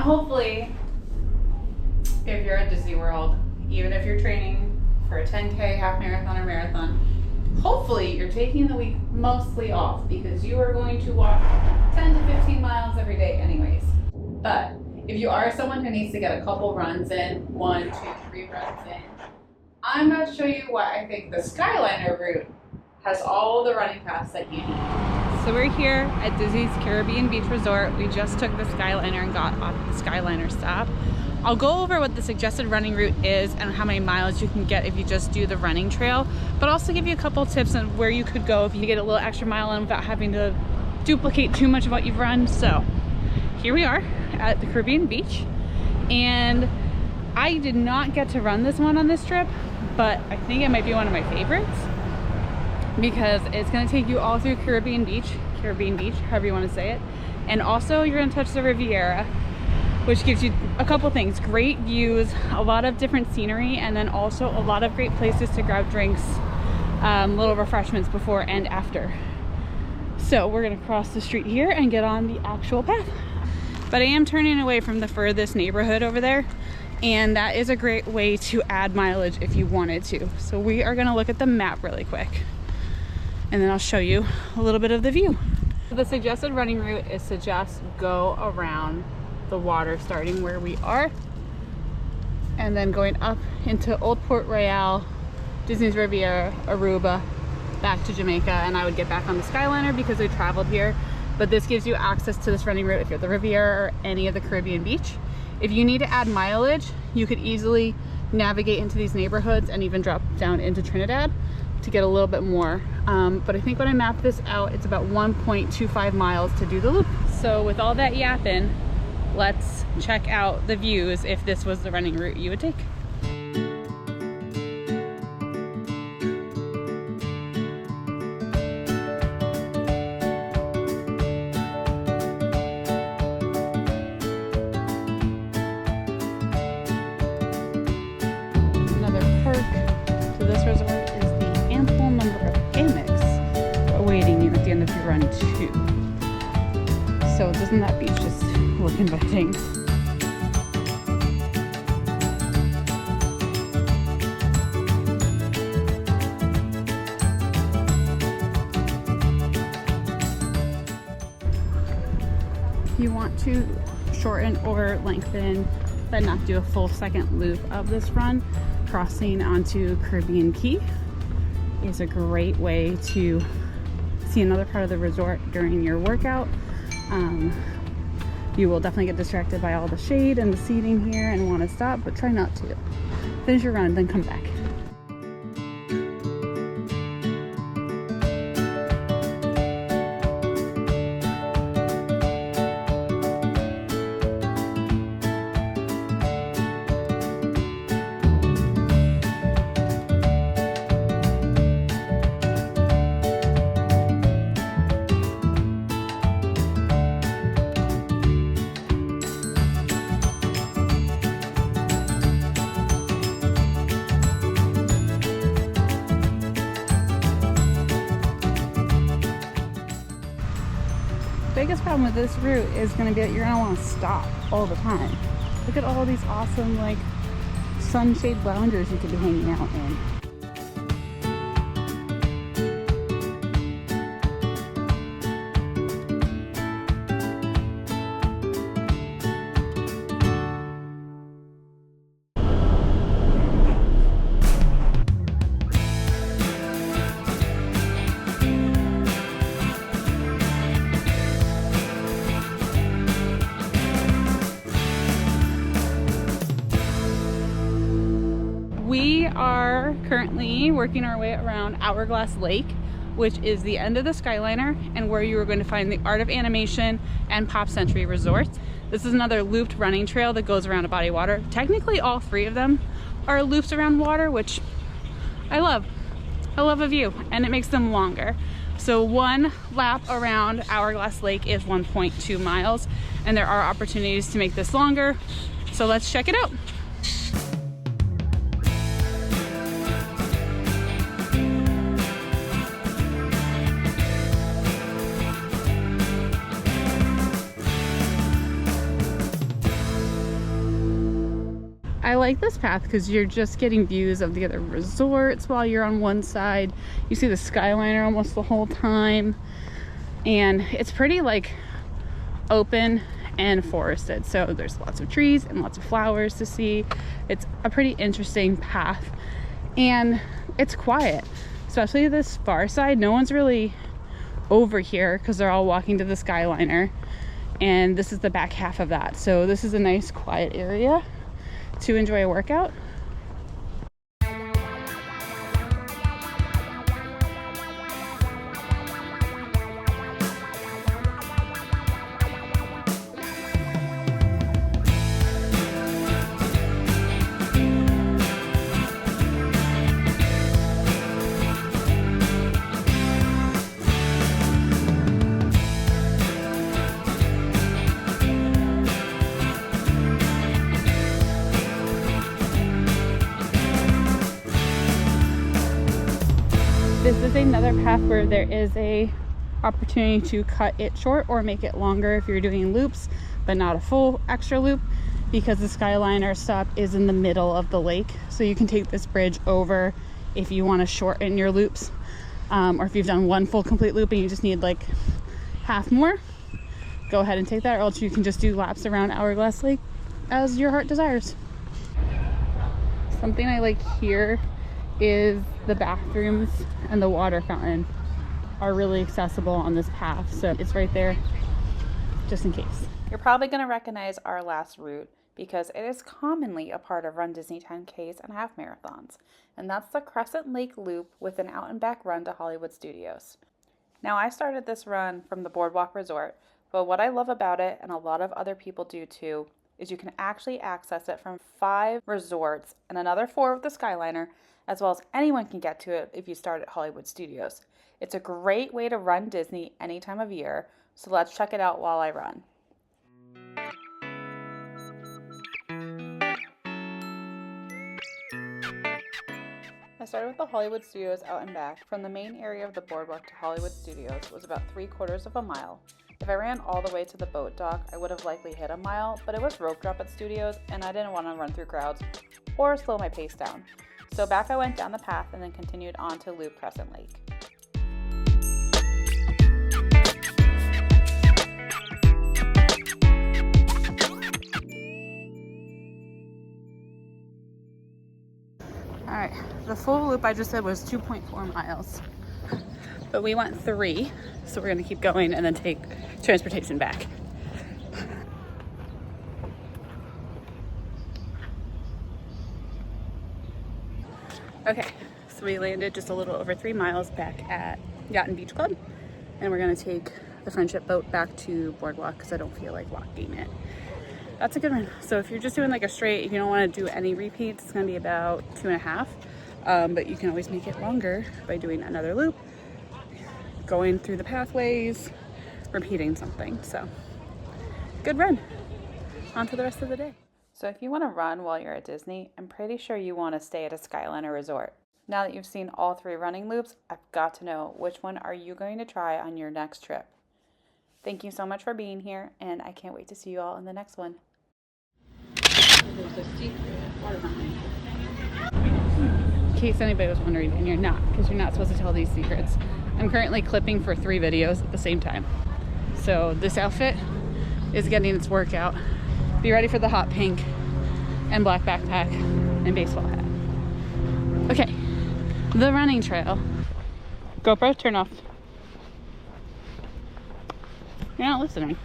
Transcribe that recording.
Now hopefully, if you're at Disney World, even if you're training for a 10K, half marathon, or marathon, hopefully you're taking the week mostly off because you are going to walk 10 to 15 miles every day anyways. But if you are someone who needs to get a couple runs in, 1, 2, 3 runs in, I'm going to show you why I think the Skyliner route has all the running paths that you need. So we're here at Disney's Caribbean Beach Resort. We just took the Skyliner and got off the Skyliner stop. I'll go over what the suggested running route is and how many miles you can get if you just do the running trail, but also give you a couple tips on where you could go if you get a little extra mile in without having to duplicate too much of what you've run. So here we are at the Caribbean Beach, and I did not get to run this one on this trip, but I think it might be one of my favorites because it's going to take you all through Caribbean Beach, however you want to say it, and also you're going to touch the Riviera, which gives you a couple things: great views, a lot of different scenery, and then also a lot of great places to grab drinks, little refreshments before and after. So we're gonna cross the street here and get on the actual path. But I am turning away from the furthest neighborhood over there, and that is a great way to add mileage if you wanted to. So we are gonna look at the map really quick, and then I'll show you a little bit of the view. The suggested running route is to just go around the water, starting where we are and then going up into Old Port Royale, Disney's Riviera, Aruba, back to Jamaica, and I would get back on the Skyliner because I traveled here. But this gives you access to this running route if you're at the Riviera or any of the Caribbean Beach. If you need to add mileage, you could easily navigate into these neighborhoods and even drop down into Trinidad to get a little bit more. But I think when I map this out, it's about 1.25 miles to do the loop. So with all that yapping, let's check out the views if this was the running route you would take. Another perk to this resort is the ample number of hammocks awaiting you at the end of your run too. So doesn't that beach just look inviting? You want to shorten or lengthen but not do a full second loop of this run, crossing onto Caribbean Key is a great way to see another part of the resort during your workout. You will definitely get distracted by all the shade and the seating here and want to stop, but try not to. Finish your run, then come back. Biggest problem with this route is going to be that you're going to want to stop all the time. Look at all these awesome like sunshade loungers you could be hanging out in. We are currently working our way around Hourglass Lake, which is the end of the Skyliner and where you are going to find the Art of Animation and Pop Century resorts. This is another looped running trail that goes around a body of water. Technically all three of them are loops around water, which I love. I love a view, and it makes them longer. So one lap around Hourglass Lake is 1.2 miles, and there are opportunities to make this longer. So let's check it out. I like this path because you're just getting views of the other resorts while you're on one side. You see the Skyliner almost the whole time, and it's pretty like open and forested, so there's lots of trees and lots of flowers to see. It's a pretty interesting path, and it's quiet, especially this far side. No one's really over here because they're all walking to the Skyliner, and this is the back half of that, so this is a nice quiet area to enjoy a workout. This is another path where there is a opportunity to cut it short or make it longer if you're doing loops, but not a full extra loop, because the Skyliner stop is in the middle of the lake. So you can take this bridge over if you want to shorten your loops, or if you've done one full complete loop and you just need like half more, go ahead and take that, or else you can just do laps around Hourglass Lake as your heart desires. Something I like here is the bathrooms and the water fountain are really accessible on this path, so it's right there just in case. You're probably going to recognize our last route because it is commonly a part of Run Disney 10Ks and half marathons, and that's the Crescent Lake Loop with an out and back run to Hollywood Studios. Now, I started this run from the Boardwalk Resort, but what I love about it, and a lot of other people do too, is you can actually access it from 5 resorts and another 4 with the Skyliner, as well as anyone can get to it if you start at Hollywood Studios. It's a great way to run Disney any time of year, so let's check it out while I run. I started with the Hollywood Studios out and back. From the main area of the boardwalk to Hollywood Studios was about 3/4 of a mile. If I ran all the way to the boat dock, I would have likely hit a mile, but it was rope drop at Studios, and I didn't want to run through crowds or slow my pace down. So back I went down the path and then continued on to Loop Crescent Lake. Alright, the full loop I just did was 2.4 miles, but we went 3, so we're going to keep going and then take transportation back. Okay, so we landed just a little over 3 miles back at Yacht and Beach Club, and we're going to take the Friendship boat back to Boardwalk because I don't feel like walking it. That's a good one. So if you're just doing like a straight, if you don't want to do any repeats, it's going to be about 2.5, but you can always make it longer by doing another loop, going through the pathways, repeating something. So good run. On to the rest of the day. So if you want to run while you're at Disney, I'm pretty sure you want to stay at a Skyliner resort. Now that you've seen all 3 running loops, I've got to know, which one are you going to try on your next trip? Thank you so much for being here, and I can't wait to see you all in the next one. In case anybody was wondering, and you're not, because you're not supposed to tell these secrets, I'm currently clipping for 3 videos at the same time. So this outfit is getting its workout. Be ready for the hot pink and black backpack and baseball hat. Okay, the running trail. GoPro, turn off. You're not listening.